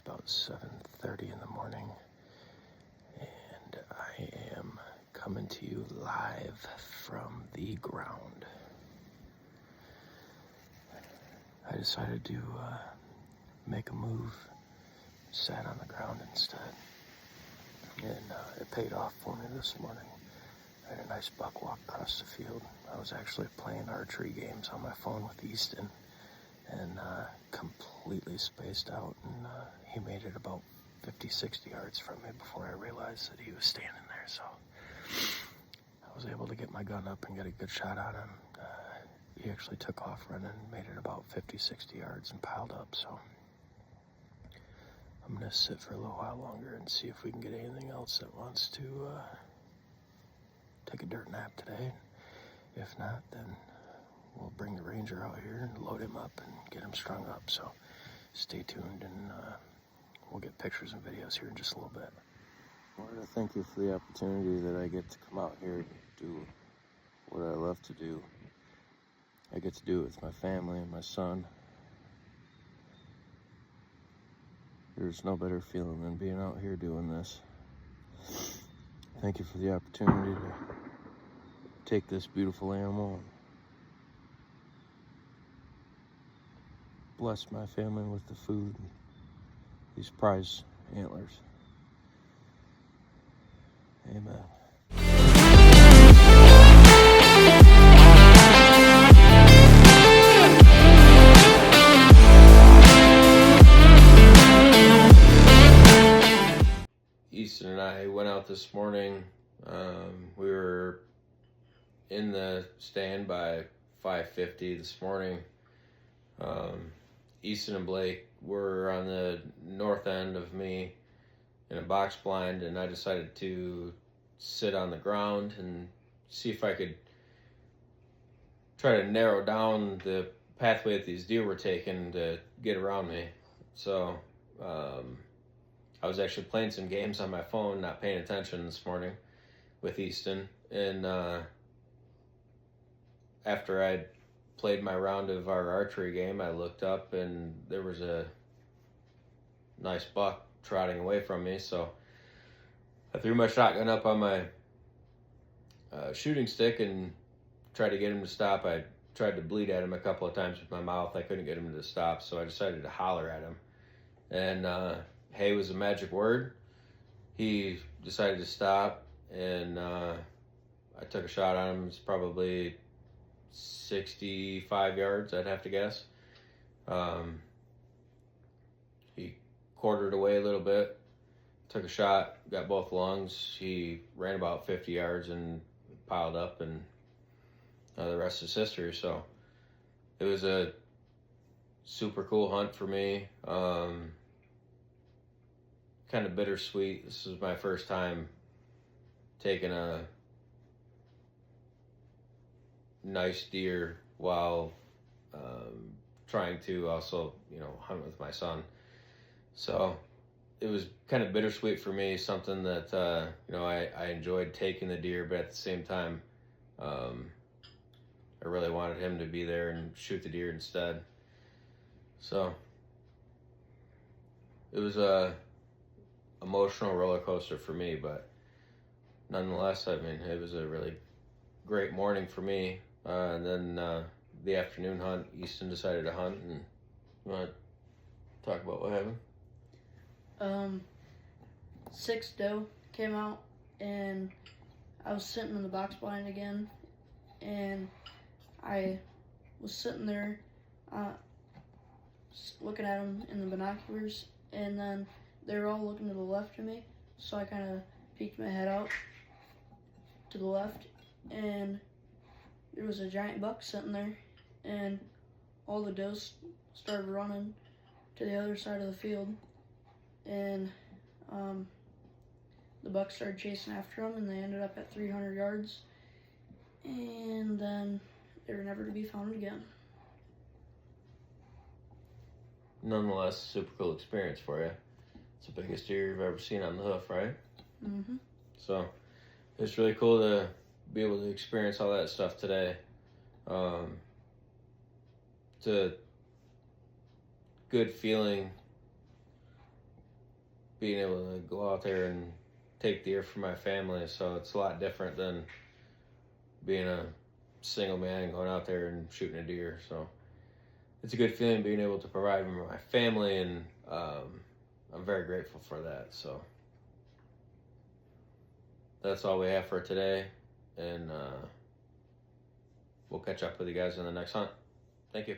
about 7:30 in the morning, and I am coming to you live from the ground. I decided to make a move, sat on the ground instead, and it paid off for me this morning. I had a nice buck walk across the field. I was actually playing archery games on my phone with Easton, and completely spaced out, and he made it about 50-60 yards from me before I realized that he was standing there. So I was able to get my gun up and get a good shot on him. He actually took off running, made it about 50-60 yards and piled up. So I'm gonna sit for a little while longer and see if we can get anything else that wants to take a dirt nap today. If not, then we'll bring the ranger out here and load him up and get him strung up. So stay tuned, and we'll get pictures and videos here in just a little bit. I wanted to thank you for the opportunity that I get to come out here and do what I love to do. I get to do it with my family and my son. There's no better feeling than being out here doing this. Thank you for the opportunity to take this beautiful animal and bless my family with the food and these prize antlers. Amen. Easton and I went out this morning. We were in the stand by 5:50 this morning. Easton and Blake were on the north end of me in a box blind, and I decided to sit on the ground and see if I could try to narrow down the pathway that these deer were taking to get around me. So I was actually playing some games on my phone, not paying attention this morning with Easton, and after I'd played my round of our archery game, I looked up and there was a nice buck trotting away from me. So I threw my shotgun up on my shooting stick and tried to get him to stop. I tried to bleed at him a couple of times with my mouth. I couldn't get him to stop, so I decided to holler at him. And hey was a magic word. He decided to stop, and I took a shot on him. It's probably 65 yards, I'd have to guess. He quartered away a little bit, took a shot, got both lungs. He ran about 50 yards and piled up, and the rest is history. So it was a super cool hunt for me. Kind of bittersweet. This is my first time taking a nice deer while trying to also, hunt with my son. So it was kind of bittersweet for me, something that, I enjoyed taking the deer, but at the same time, I really wanted him to be there and shoot the deer instead. So it was a emotional roller coaster for me, but nonetheless, it was a really great morning for me. And then the afternoon hunt, Easton decided to hunt, and you want to talk about what happened? 6 doe came out, and I was sitting in the box blind again, and I was sitting there looking at them in the binoculars, and then they were all looking to the left of me, so I kind of peeked my head out to the left, and there was a giant buck sitting there, and all the does started running to the other side of the field, and the buck started chasing after them, and they ended up at 300 yards, and then they were never to be found again. Nonetheless, super cool experience for you. It's the biggest deer you've ever seen on the hoof, right? Mm-hmm. So it's really cool to be able to experience all that stuff today. It's a good feeling being able to go out there and take deer for my family. So it's a lot different than being a single man and going out there and shooting a deer. So it's a good feeling being able to provide for my family, and I'm very grateful for that. So that's all we have for today, and we'll catch up with you guys in the next hunt. Thank you.